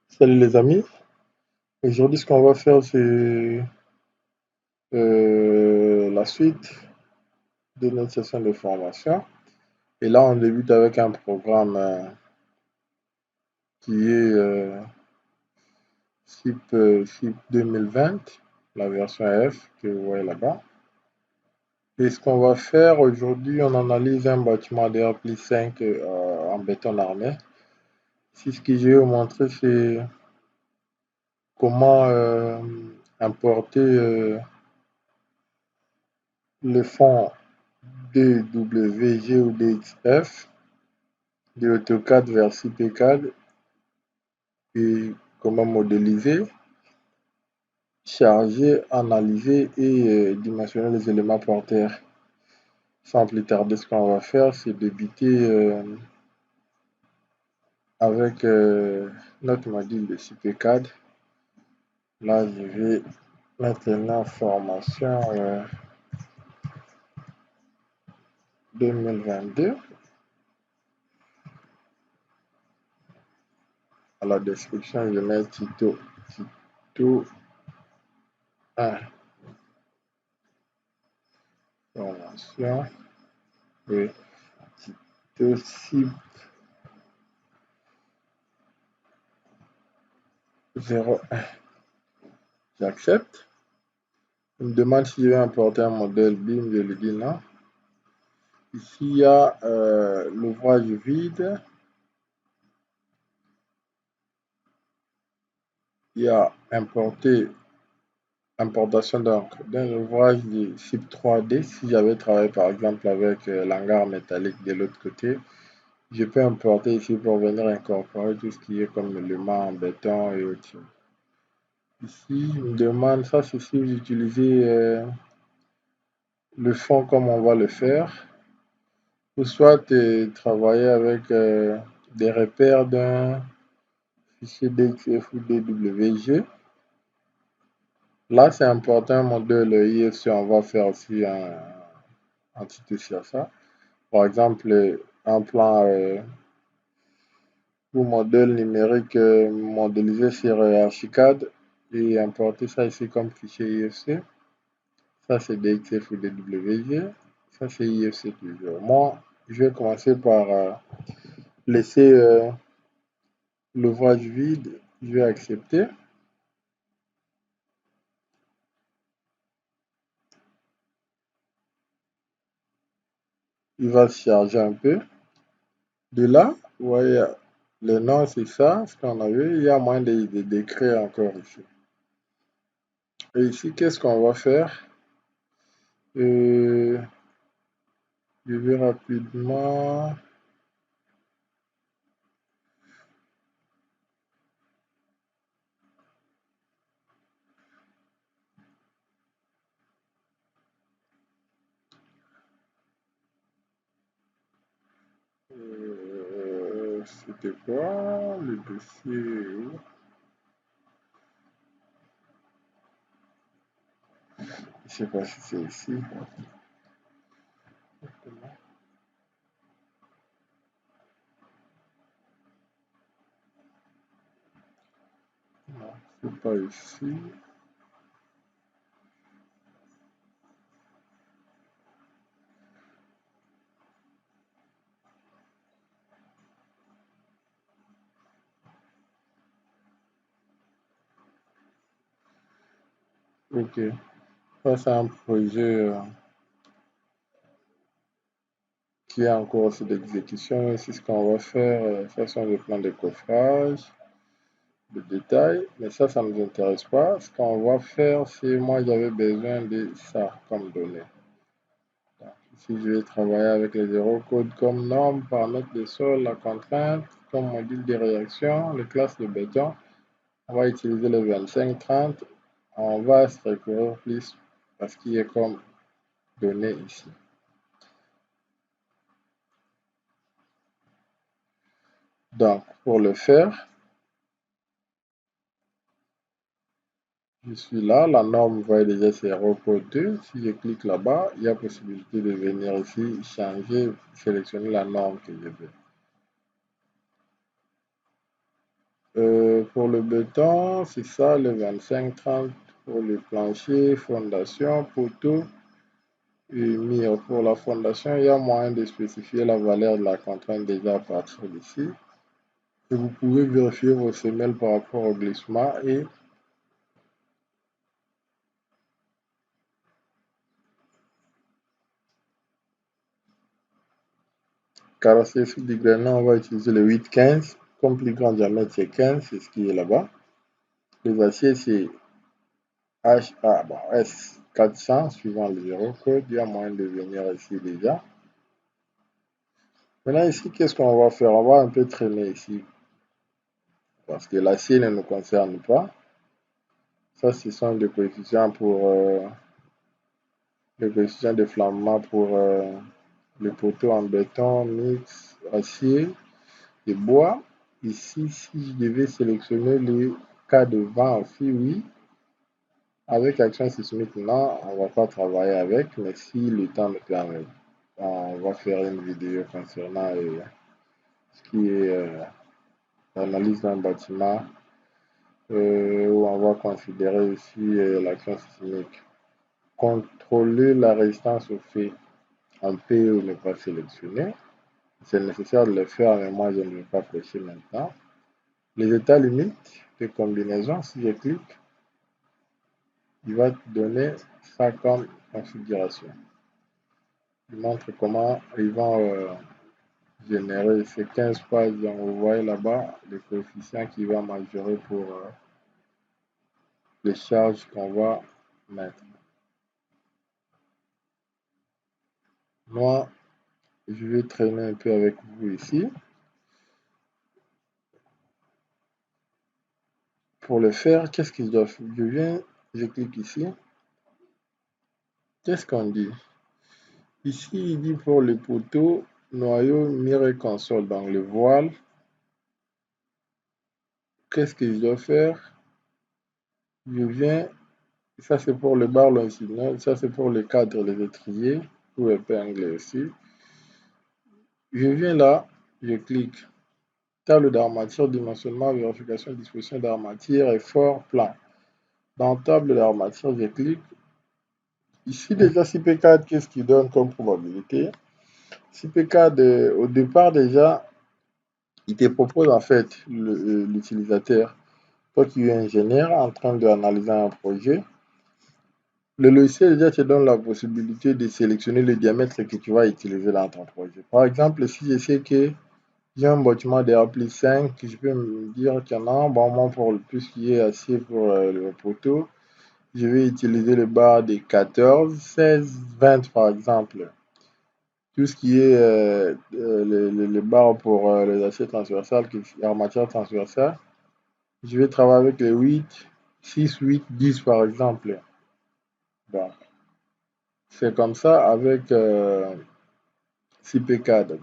Salut les amis, aujourd'hui ce qu'on va faire c'est la suite de notre session de formation et là on débute avec un programme qui est SIP 2020, la version F que vous voyez là-bas. Et ce qu'on va faire aujourd'hui, on analyse un bâtiment DRPLI 5 en béton armé. Ici ce que je vais vous montrer c'est comment importer le fond DWG ou DXF de AutoCAD vers CPCAD et comment modéliser, charger, analyser et dimensionner les éléments par terre. Sans plus tarder, ce qu'on va faire, c'est débuter avec notre module de CPCAD. Là, je vais maintenant formation 2022. À la description, je mets Tuto 1. Formation. Oui. Tuto CIP 01. J'accepte. Il me demande si je vais importer un modèle BIM, je lui dis non. Ici, il y a l'ouvrage vide. Il y a importation d'un ouvrage de type 3D. Si j'avais travaillé par exemple avec l'hangar métallique de l'autre côté, je peux importer ici pour venir incorporer tout ce qui est comme éléments en béton et autres. Ici, il me demande ça, c'est si vous utilisez le fond comme on va le faire, ou soit travailler avec des repères d'un fichier DXF ou DWG. Là, c'est important, modèle IFC, on va faire aussi un tuto sur ça. Par exemple, un plan ou modèle numérique modélisé sur Archicad et importer ça ici comme fichier IFC. Ça, c'est DXF ou DWG. Ça, c'est IFC toujours. Moi, je vais commencer par laisser l'ouvrage vide. Je vais accepter. Il va se charger un peu. De là, vous voyez, le nom c'est ça, ce qu'on a vu. Il y a moyen de décrire encore ici. Et ici, qu'est-ce qu'on va faire? Je vais rapidement. C'était quoi le dossier? Je sais pas si c'est ici. Non, c'est pas ici. Ok. Ça, c'est un projet qui est en cours d'exécution. Ici, ce qu'on va faire, ça sont les plans de coffrage, de détails. Mais ça ne nous intéresse pas. Ce qu'on va faire, c'est moi, j'avais besoin de ça comme données. Ici, je vais travailler avec les zéro codes comme norme, paramètres de sol, la contrainte, comme module de réaction, les classes de béton. On va utiliser le 25-30. On va se recourir plus parce qu'il est comme donné ici. Donc, pour le faire, je suis là, la norme va déjà c'est code 2. Si je clique là-bas, il y a possibilité de venir ici, changer, sélectionner la norme que je veux. pour le béton, c'est ça, le 25-30 pour le plancher, fondation, poteau et mur. Pour la fondation, il y a moyen de spécifier la valeur de la contrainte déjà à partir d'ici. Et vous pouvez vérifier vos semelles par rapport au glissement et carrosserie sous du grain, on va utiliser le 8-15. Comme plus grand diamètre, c'est 15, c'est ce qui est là-bas. Les aciers, c'est S400, suivant le zéro code. Il y a moyen de venir ici déjà. Maintenant, ici, qu'est-ce qu'on va faire? On va un peu traîner ici. Parce que l'acier ne nous concerne pas. Ça, ce sont des coefficients pour les coefficients de flambement pour le poteau en béton, mix, acier et bois. Ici, si je devais sélectionner les cas de vent aussi, oui. Avec action sismique, non, on ne va pas travailler avec, mais si le temps me permet, on va faire une vidéo concernant ce qui est l'analyse d'un bâtiment, où on va considérer aussi l'action sismique. Contrôler la résistance au fait, on peut ou ne pas sélectionner. C'est nécessaire de le faire, mais moi je ne vais pas cocher maintenant. Les états limites de combinaison, si je clique, il va te donner ça comme configuration. Il montre comment ils vont générer ces 15 pages. Donc vous voyez là-bas les coefficients qui vont majorer pour les charges qu'on va mettre. Moi, je vais traîner un peu avec vous ici. Pour le faire, qu'est-ce que je dois faire? Je viens, je clique ici. Qu'est-ce qu'on dit? Ici, il dit pour le poteau, noyau, mire et console. Donc le voile, qu'est-ce que je dois faire? Je viens, ça c'est pour le bar longitudinal, ça c'est pour le cadre, les étriers, ou épingles aussi. Je viens là, je clique. Table d'armature, dimensionnement, vérification, disposition d'armature, effort, plan. Dans table d'armature, je clique. Ici déjà, CP4, qu'est-ce qu'il donne comme probabilité? CP4, au départ déjà, il te propose en fait l'utilisateur, toi qui es ingénieur en train d'analyser un projet, le logiciel déjà te donne la possibilité de sélectionner le diamètre que tu vas utiliser dans ton projet. Par exemple, si je sais que j'ai un bâtiment de A+5, je peux me dire qu'il y en a un, bon, moi pour tout ce qui est acier pour le poteau, je vais utiliser le bar de 14, 16, 20 par exemple. Tout ce qui est les barres pour les aciers transversales, en matière transversale, je vais travailler avec les 8, 6, 8, 10 par exemple. Bon. C'est comme ça avec CP4. Donc.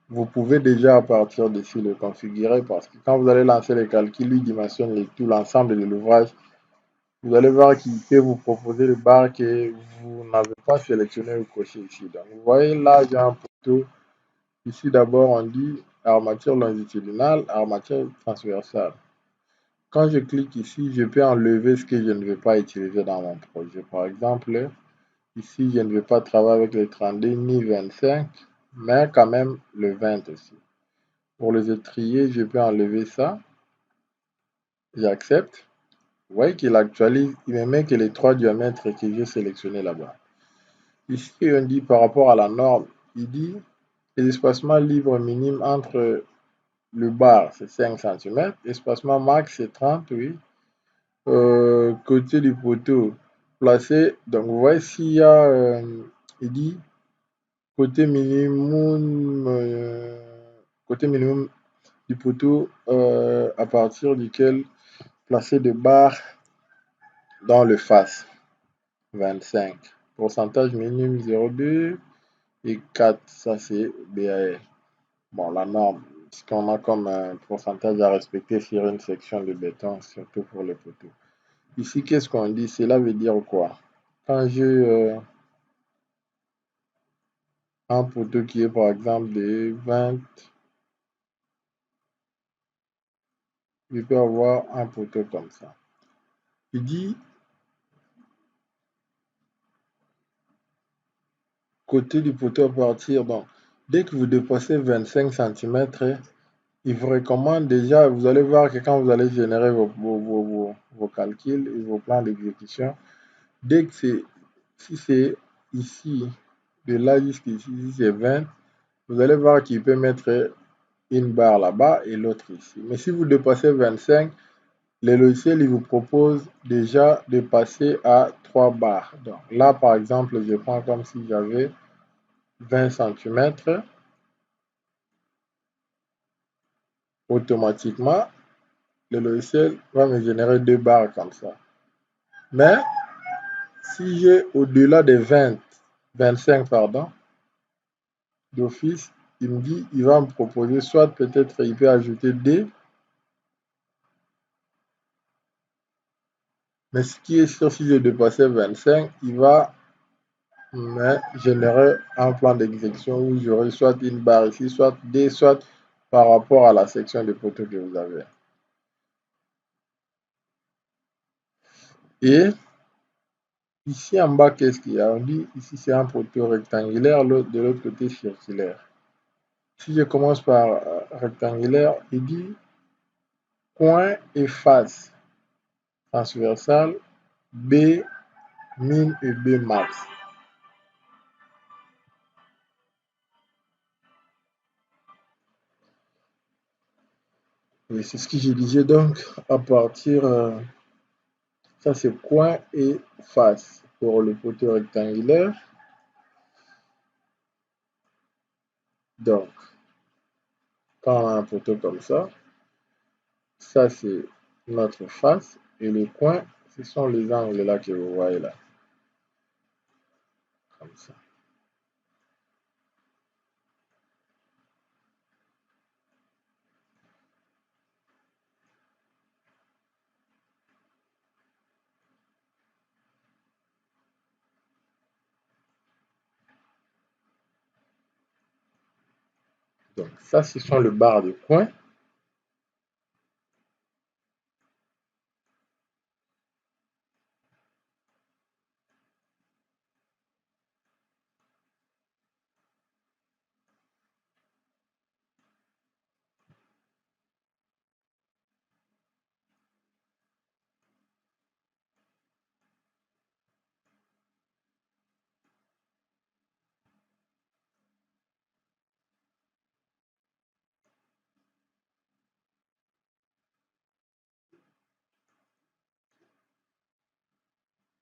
Vous pouvez déjà à partir d'ici le configurer parce que quand vous allez lancer les calculs, lui dimensionne tout l'ensemble de l'ouvrage. Vous allez voir qu'il peut vous proposer le bar que vous n'avez pas sélectionné ou coché ici. Donc, vous voyez là, j'ai un poteau. Ici, d'abord, on dit armature longitudinale, armature transversale. Quand je clique ici, je peux enlever ce que je ne veux pas utiliser dans mon projet. Par exemple, ici, je ne veux pas travailler avec les 32 ni 25, mais quand même le 20 aussi. Pour les étriers, je peux enlever ça. J'accepte. Vous voyez qu'il actualise, il me met que les 3 diamètres que j'ai sélectionnés là-bas. Ici, on dit par rapport à la norme, il dit les espacements libres minimes entre le bar, c'est 5 cm, espacement max, c'est 30, oui. Côté du poteau, placé, donc vous voyez s'il y a, il dit côté minimum du poteau à partir duquel placer de barres dans le face, 25. Pourcentage minimum 0,2 et 4, ça c'est BAL. Bon, la norme, ce qu'on a comme un pourcentage à respecter sur une section de béton, surtout pour les poteaux. Ici, qu'est-ce qu'on dit? Cela veut dire quoi? Quand j'ai un poteau qui est par exemple de 20, je peux avoir un poteau comme ça. Il dit, côté du poteau à partir, donc, dès que vous dépassez 25 cm, il vous recommande déjà, vous allez voir que quand vous allez générer vos calculs et vos plans d'exécution, dès que c'est, si c'est ici, de là jusqu'ici, si c'est 20, vous allez voir qu'il peut mettre une barre là-bas et l'autre ici. Mais si vous dépassez 25, les logiciels il vous propose déjà de passer à 3 barres. Donc là, par exemple, je prends comme si j'avais 20 cm. Automatiquement, le logiciel va me générer 2 barres comme ça. Mais si j'ai au-delà des 25 pardon, d'office, il me dit, il va me proposer soit peut-être il peut ajouter D, mais ce qui est sûr, si je dépassais 25, il va me générer un plan d'exécution où j'aurai soit une barre ici, soit D, soit par rapport à la section de poteaux que vous avez. Et ici en bas, qu'est-ce qu'il y a? On dit ici c'est un poteau rectangulaire, de l'autre côté circulaire. Si je commence par rectangulaire, il dit coin et face transversale B min et B max. Et c'est ce que je disais donc à partir, ça c'est coin et face pour le poteau rectangulaire. Donc, quand on a un poteau comme ça c'est notre face et le coin, ce sont les angles là que vous voyez là, comme ça. Donc ça, ce sont les barres de coin.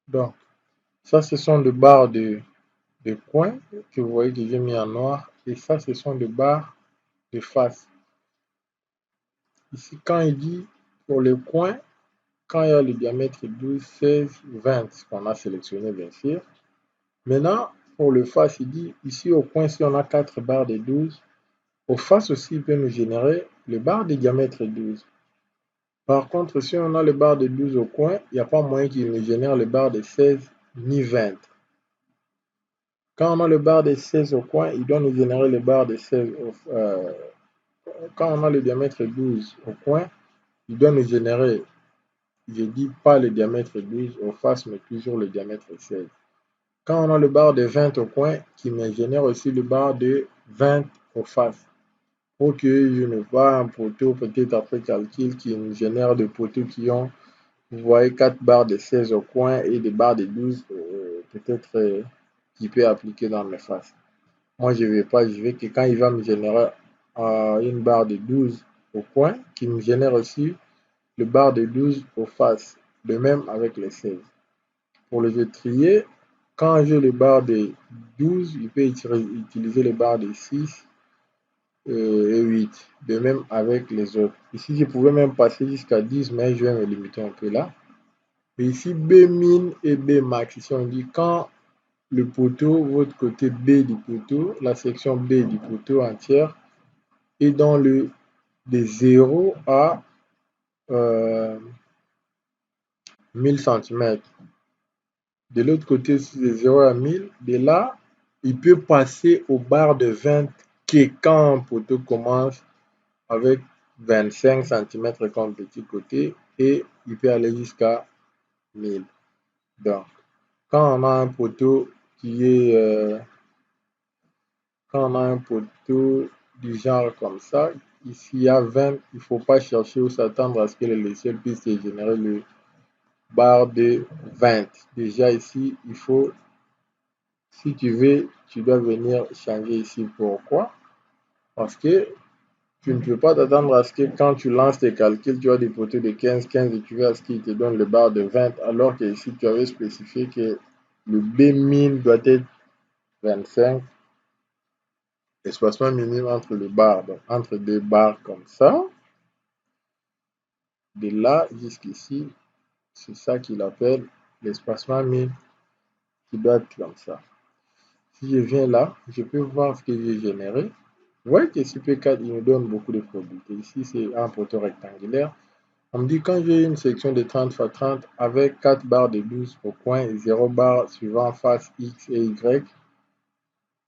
Donc, ça, ce sont les barres de coin que vous voyez que j'ai mis en noir. Et ça, ce sont des barres de face. Ici, quand il dit pour les coins, quand il y a le diamètre 12, 16, 20, qu'on a sélectionné bien sûr. Maintenant, pour le face, il dit ici au coin, si on a 4 barres de 12, au face aussi, il peut nous générer le barre de diamètre 12. Par contre, si on a le barre de 12 au coin, il n'y a pas moyen qu'il nous génère le barre de 16 ni 20. Quand on a le barre de 16 au coin, il doit nous générer le barre de 16 quand on a le diamètre 12 au coin, il doit nous générer, je dis pas le diamètre 12 au face, mais toujours le diamètre 16. Quand on a le barre de 20 au coin, qui me génère aussi le barre de 20 au face. Pour que je ne vois un poteau, peut-être après calcul, qui me génère des poteaux qui ont, vous voyez, 4 barres de 16 au coin et des barres de 12, peut-être qui peut appliquer dans mes faces. Moi, je ne vais pas, je vais que quand il va me générer une barre de 12 au coin, qui me génère aussi le barre de 12 aux faces, de même avec les 16. Pour les étriers, quand j'ai le barre de 12, il peut utiliser les barres de 6 et 8, de même avec les autres. Ici, je pouvais même passer jusqu'à 10, mais je vais me limiter un peu là. Et ici, B min et B max, ici on dit quand le poteau, votre côté B du poteau, la section B du poteau entière, est dans le de 0 à 1000 cm. De l'autre côté, c'est de 0 à 1000. De là, il peut passer aux barres de 20 qui, quand un poteau commence avec 25 cm comme petit côté et il peut aller jusqu'à 1000. Donc, quand on a un poteau qui est quand on a un poteau du genre comme ça, ici il y a 20, il ne faut pas chercher ou s'attendre à ce que le logiciel puisse générer le bar de 20. Déjà ici, il faut, si tu veux, tu dois venir changer ici. Pourquoi? Parce que tu ne peux pas t'attendre à ce que quand tu lances tes calculs, tu as des poteaux de 15 et tu veux à ce qu'il te donne le bar de 20, alors que ici tu avais spécifié que le B1000 doit être 25. Espacement minime entre les barres, donc entre deux barres comme ça, de là jusqu'ici, c'est ça qu'il appelle l'espacement minime qui doit être comme ça. Si je viens là, je peux voir ce que j'ai généré. Vous voyez que CP4, il me donne beaucoup de probabilités. Ici, c'est un poteau rectangulaire. On me dit quand j'ai une section de 30 x 30 avec 4 barres de 12 au coin et 0 barres suivant face X et Y,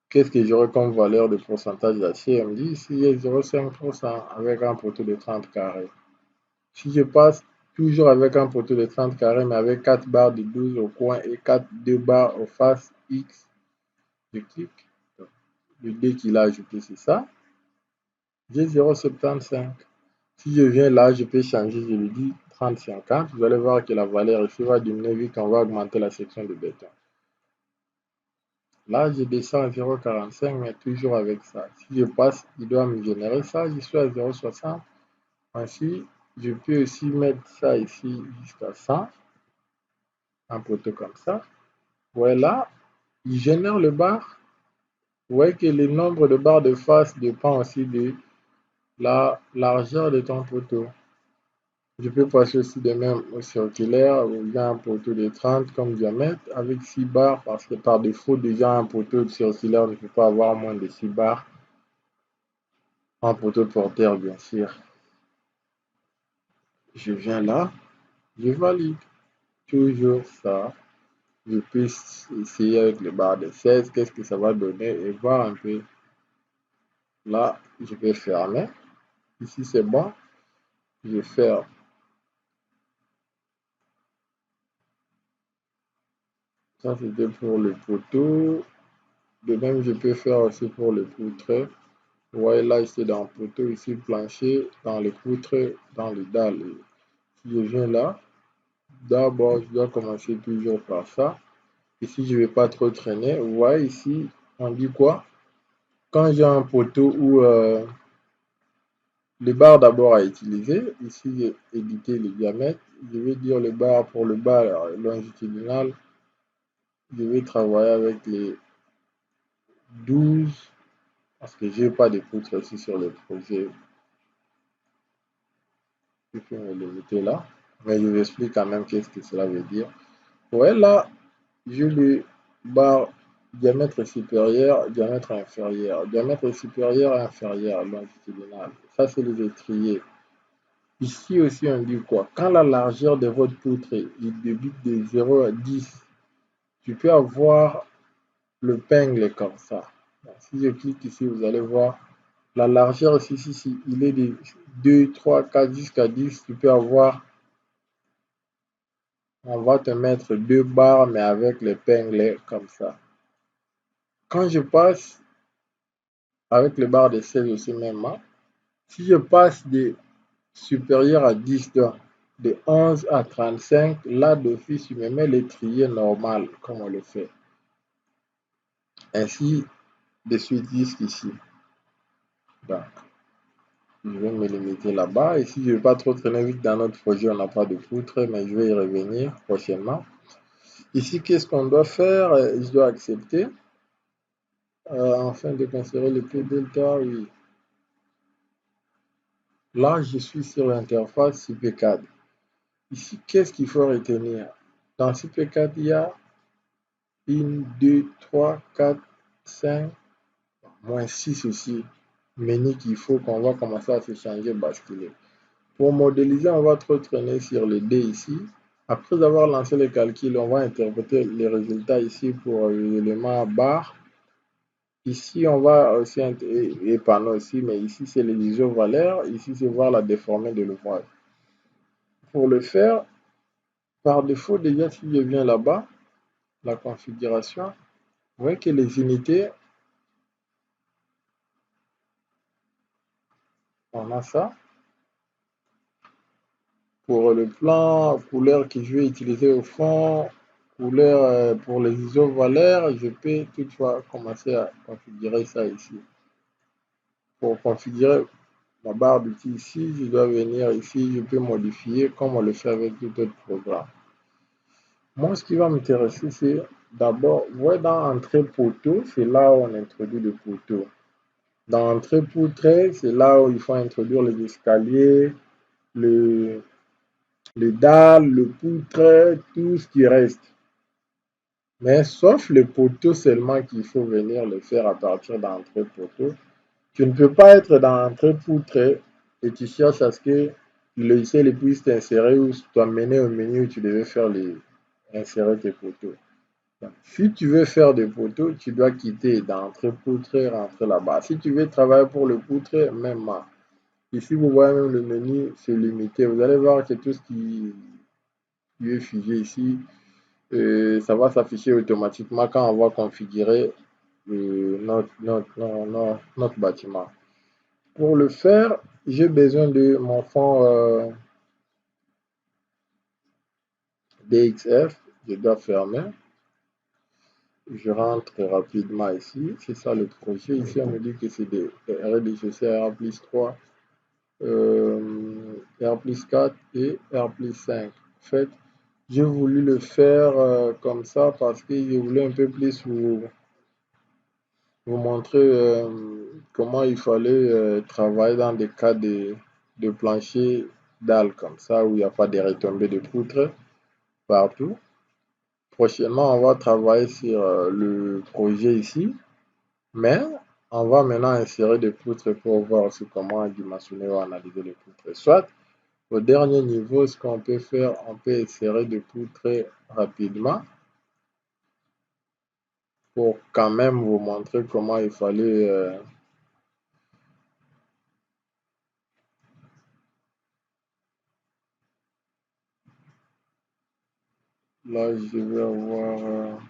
qu'est-ce que j'aurai comme valeur de pourcentage d'acier? On me dit ici, il y a 0,5% avec un poteau de 30 carrés. Si je passe toujours avec un poteau de 30 carrés, mais avec 4 barres de 12 au coin et 2 barres aux faces X, je clique. Le D qu'il a ajouté, c'est ça. J'ai 0,75. Si je viens là, je peux changer, je lui dis 30-50. Vous allez voir que la valeur ici va diminuer vu qu'on va augmenter la section de béton. Là, je descends à 0,45, mais toujours avec ça. Si je passe, il doit me générer ça. Je suis à 0,60. Ainsi, je peux aussi mettre ça ici jusqu'à 100. Un poteau comme ça. Voilà, il génère le bar. Vous voyez que le nombre de barres de face dépend aussi de la largeur de ton poteau. Je peux passer aussi de même au circulaire où il y a un poteau de 30 comme diamètre avec 6 barres parce que par défaut déjà un poteau circulaire ne peut pas avoir moins de 6 barres. Un poteau porteur bien sûr. Je viens là, je valide toujours ça. Je peux essayer avec les barres de 16, qu'est-ce que ça va donner et voir un peu. Là, je vais fermer. Ici, c'est bon. Je ferme. Ça, c'était pour le poteau. De même, je peux faire aussi pour le poutre. Vous voyez là, ici, dans le poteau, ici, plancher, dans les poutres, dans les dalles. Si je viens là, d'abord, je dois commencer toujours par ça. Ici, je ne vais pas trop traîner. Vous voyez ici, on dit quoi? Quand j'ai un poteau où les barres d'abord à utiliser, ici j'ai édité les diamètres, je vais dire les barres pour le bar longitudinal, je vais travailler avec les 12 parce que je n'ai pas de poutres ici sur le projet, je peux me limiter là, mais je vous explique quand même qu'est-ce que cela veut dire. Ouais, là, j'ai le bar diamètre supérieur, diamètre inférieur, diamètre supérieur et inférieur longitudinal, ça c'est les étriers. Ici aussi, on dit quoi? Quand la largeur de votre poutre il débute de 0 à 10, tu peux avoir le peigne comme ça. Donc, si je clique ici, vous allez voir la largeur ici, si il est de 2, 3, 4 jusqu'à 10, tu peux avoir, on va te mettre 2 barres, mais avec les pingles comme ça. Quand je passe avec les barres de 16 aussi même, si je passe de supérieur à 10, donc de 11 à 35, là d'office, je me mets l'étrier normal, comme on le fait. Ainsi, de suite jusqu'ici. Donc, je vais me limiter là-bas. Ici, je ne vais pas trop traîner vite dans notre projet, on n'a pas de poutre, mais je vais y revenir prochainement. Ici, qu'est-ce qu'on doit faire? Je dois accepter. Afin de conserver le P delta, oui. Là, je suis sur l'interface CP4. Ici, qu'est-ce qu'il faut retenir? Dans CP4, il y a 1, 2, 3, 4, 5, moins 6 aussi. Menu qu'il faut qu'on va commencer à se changer, basculer. Pour modéliser, on va trop traîner sur le D ici. Après avoir lancé le calcul, on va interpréter les résultats ici pour l'élément bar. Ici, on va aussi, et panneau aussi, mais ici, c'est les isovalaires. Ici, c'est voir la déformée de l'ouvrage. Pour le faire, par défaut, déjà, si je viens là-bas, la configuration, vous voyez que les unités, on a ça. Pour le plan, couleur que je vais utiliser au fond, couleur pour les isovalaires, je peux toutefois commencer à configurer ça ici. Pour configurer ma barre d'outils ici, je dois venir ici, je peux modifier comme on le fait avec tout autre programme. Moi, ce qui va m'intéresser, c'est d'abord, ouais, dans Entrée poteau, c'est là où on introduit le poteau. Dans Entrée poutrée, c'est là où il faut introduire les escaliers, le, les dalles, le poutre, tout ce qui reste. Mais sauf le poteau seulement qu'il faut venir le faire à partir d'Entrée poteau. Tu ne peux pas être dans Entrée poutrée et tu cherches à ce que le logiciel puisse t'insérer ou t'amener au menu où tu devais faire insérer tes poteaux. Si tu veux faire des poteaux, tu dois quitter d'entrée poutre et rentrer là-bas. Si tu veux travailler pour le poutre, même ici, vous voyez même le menu, c'est limité. Vous allez voir que tout ce qui est figé ici, ça va s'afficher automatiquement quand on va configurer notre bâtiment. Pour le faire, j'ai besoin de mon fond DXF. Je dois fermer. Je rentre rapidement ici. C'est ça le projet. Ici, on me dit que c'est des RDCC R plus 3, R plus 4 et R plus 5. En fait, j'ai voulu le faire comme ça parce que je voulais un peu plus vous montrer comment il fallait travailler dans des cas de plancher dalles comme ça où il n'y a pas de retombées de poutres partout. Prochainement, on va travailler sur le projet ici. Mais on va maintenant insérer des poutres pour voir aussi comment dimensionner ou analyser les poutres. Soit au dernier niveau, ce qu'on peut faire, on peut insérer des poutres rapidement pour quand même vous montrer comment il fallait. Là, je vais avoir.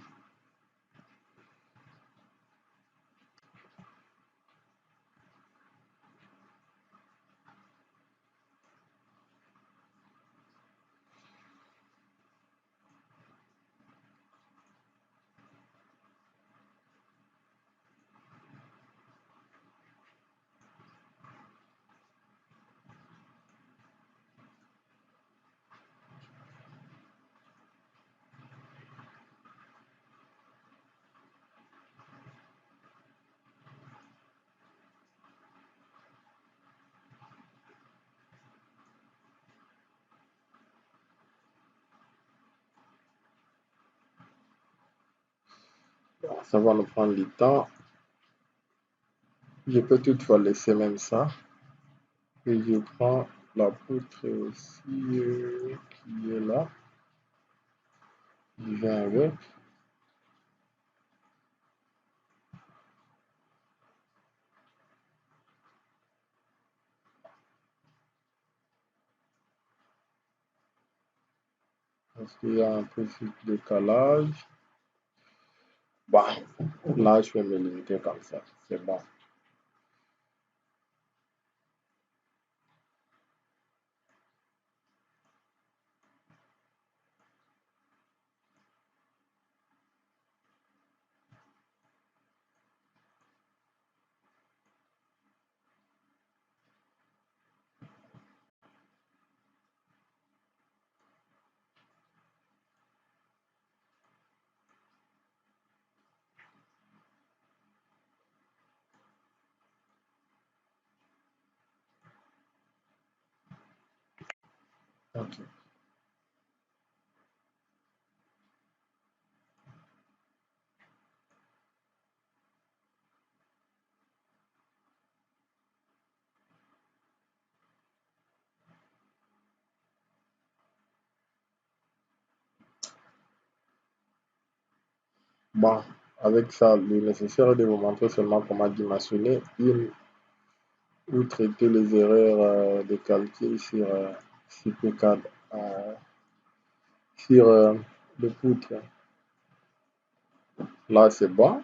Ça va nous prendre du temps. Je peux toutefois laisser même ça. Et je prends la poutre aussi qui est là. Je viens avec. Parce qu'il y a un petit décalage. Bah, là, je vais me limiter comme ça. C'est bon. Ok. Bon. Avec ça, le nécessaire est de vous montrer seulement comment dimensionner une ou traiter les erreurs de calcul sur P4, sur le poutre. Là, c'est bon.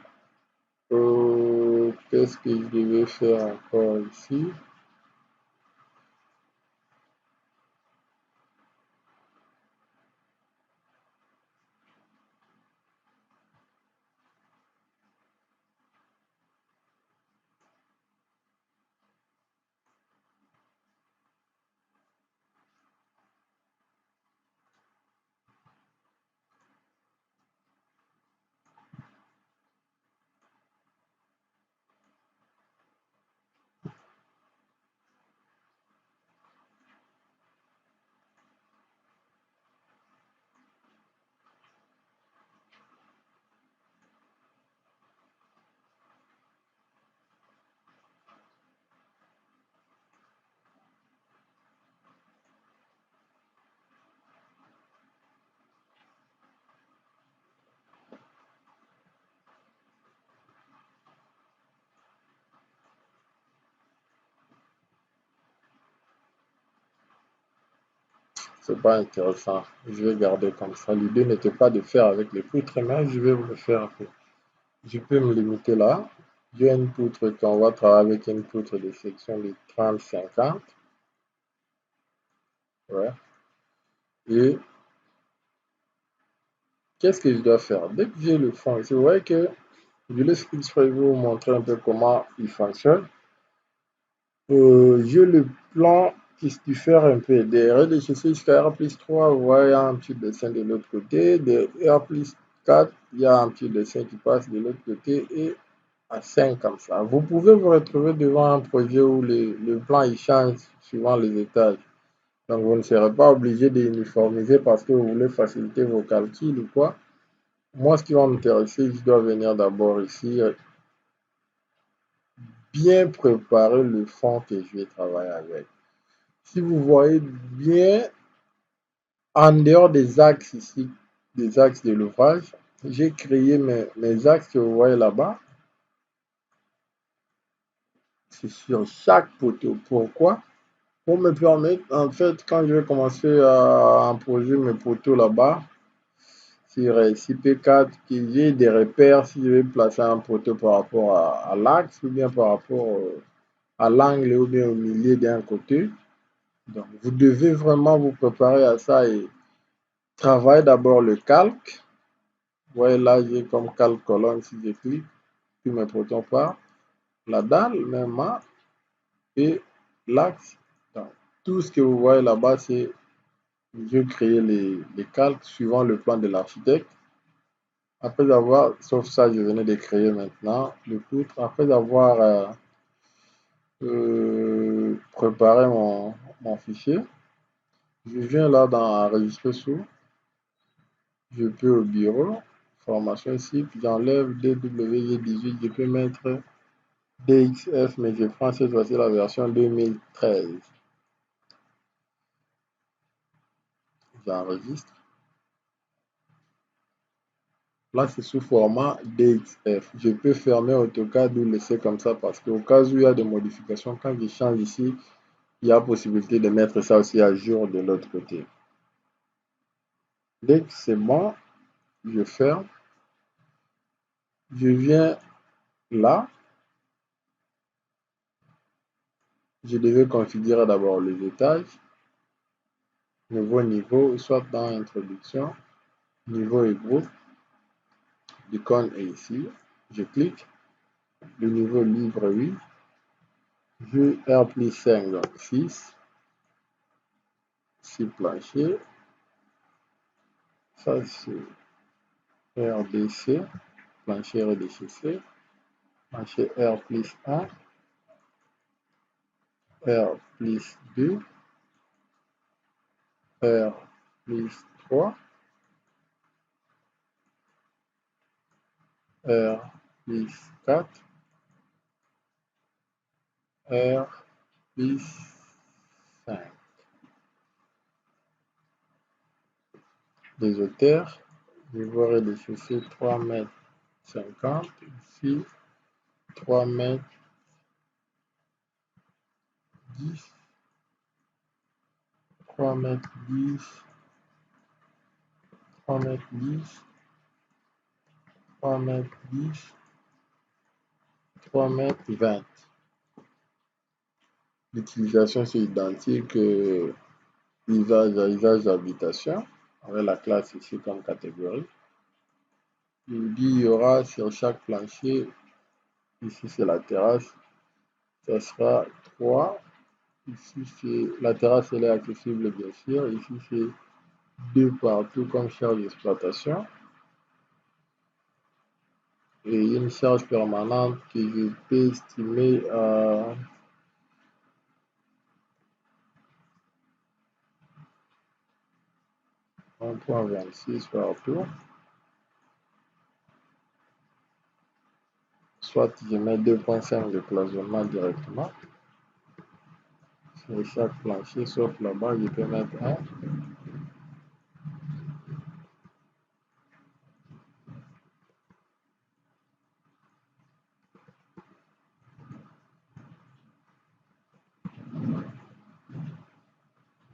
Qu'est-ce que je devais faire encore ici? C'est pas intéressant. Je vais garder comme ça. L'idée n'était pas de faire avec les poutres, mais je vais vous le faire. Je peux me limiter là. J'ai une poutre qu'on va travailler avec une poutre de section de 30-50. Ouais. Et qu'est-ce que je dois faire? Dès que j'ai le fond, vous voyez que je laisse exprès vous montrer un peu comment il fonctionne. J'ai le plan qui se diffère un peu. Des rez-de-chaussée jusqu'à R plus 3, vous voyez, il y a un petit dessin de l'autre côté. De R plus 4, il y a un petit dessin qui passe de l'autre côté. Et à 5 comme ça. Vous pouvez vous retrouver devant un projet où le plan il change suivant les étages. Donc vous ne serez pas obligé d'uniformiser parce que vous voulez faciliter vos calculs ou quoi. Moi, ce qui va m'intéresser, je dois venir d'abord ici, bien préparer le fond que je vais travailler avec. Si vous voyez bien, en dehors des axes ici, des axes de l'ouvrage, j'ai créé mes axes que vous voyez là-bas. C'est sur chaque poteau. Pourquoi? Pour me permettre, en fait, quand je vais commencer à imposer mes poteaux là-bas, sur CP4, que j'ai des repères si je vais placer un poteau par rapport à l'axe ou bien par rapport à l'angle ou bien au milieu d'un côté. Donc, vous devez vraiment vous préparer à ça et travailler d'abord le calque. Vous voyez là, j'ai comme calque colonne si je clique, puis mes poteaux partent. La dalle, même et l'axe. Donc, tout ce que vous voyez là-bas, c'est je crée les calques suivant le plan de l'architecte. Après avoir, sauf ça, je venais de créer maintenant le poutre. Après avoir préparé mon fichier, je viens là dans enregistrer sous. Je peux au bureau, formation ici, puis j'enlève DWG18, je peux mettre DXF, mais je prends cette fois-ci la version 2013. J'enregistre. Là, c'est sous format DXF. Je peux fermer AutoCAD ou laisser comme ça parce qu'au cas où il y a des modifications, quand je change ici, il y a possibilité de mettre ça aussi à jour de l'autre côté. Dès que c'est bon, je ferme. Je viens là. Je devais configurer d'abord les étages. Nouveau niveau, soit dans introduction, niveau et groupe. L'icône est ici. Je clique. Le niveau libre, oui. Je R plus 5, donc 6. 6 planchers. Ça, c'est RDC, plancher RDCC. Plancher R plus 1. R plus 2. R plus 3. R plus 4. R plus 5. Des hauteurs, niveau rez-de-chaussée 3 mètres 50, ici 3 mètres 10, 3 mètres 10, 3 mètres 10, 3 mètres 10, 3 mètres 20. L'utilisation c'est identique usage à usage d'habitation, avec la classe ici comme catégorie. Il dit il y aura sur chaque plancher, ici c'est la terrasse, ça sera 3. Ici c'est la terrasse, elle est accessible bien sûr. Ici c'est 2 partout comme charge d'exploitation. Et une charge permanente que je peux estimer à 1,26 partout. Soit je mets 2,5 de cloisonnement directement sur chaque plancher, sauf là-bas, je peux mettre 1.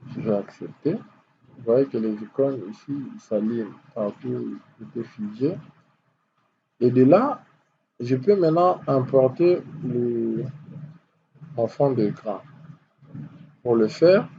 Je vais accepter. Vous voyez que les icônes ici s'alignent partout, je peux figer. Et de là, je peux maintenant importer mon fond d'écran. Pour le faire,